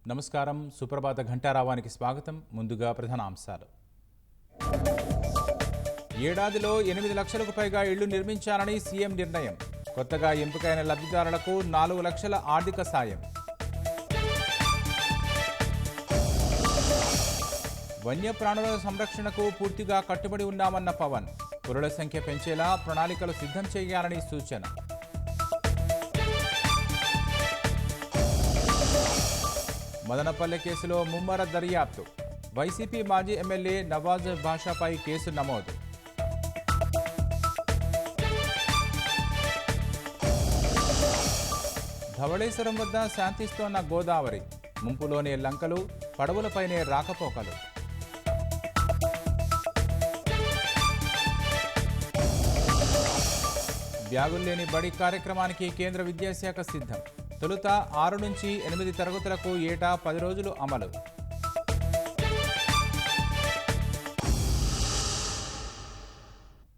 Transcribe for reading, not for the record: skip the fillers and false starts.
నమస్కారం. సుప్రభాత ఘంటారావానికి స్వాగతం. ముందుగా ప్రధాన అంశాలు. ఏడాదిలో 8 లక్షలకు పైగా ఇళ్లు నిర్మించాలని సీఎం నిర్ణయం. కొత్తగా ఎంపికైన లబ్ధిదారులకు 4 లక్షల ఆర్థిక సాయం. వన్యప్రాణుల సంరక్షణకు పూర్తిగా కట్టుబడి ఉన్నామన్న పవన్. పురుల సంఖ్య పెంచేలా ప్రణాళికలు సిద్ధం చేయాలని సూచన. మదనపల్లె కేసులో ముమ్మర దర్యాప్తు. వైసీపీ మాజీ ఎమ్మెల్యే నవాజ్ బాషాపై కేసు నమోదు. ధవళేశ్వరం వద్ద శాంతిస్తోన్న గోదావరి. ముంపులోనే లంకలు, పడవలపైనే రాకపోకలు. బ్యాగుల్లేని బడి కార్యక్రమానికి కేంద్ర విద్యాశాఖ సిద్ధం. తొలుత 6 నుంచి 8 తరగతులకు ఏటా 10 రోజులు అమలు.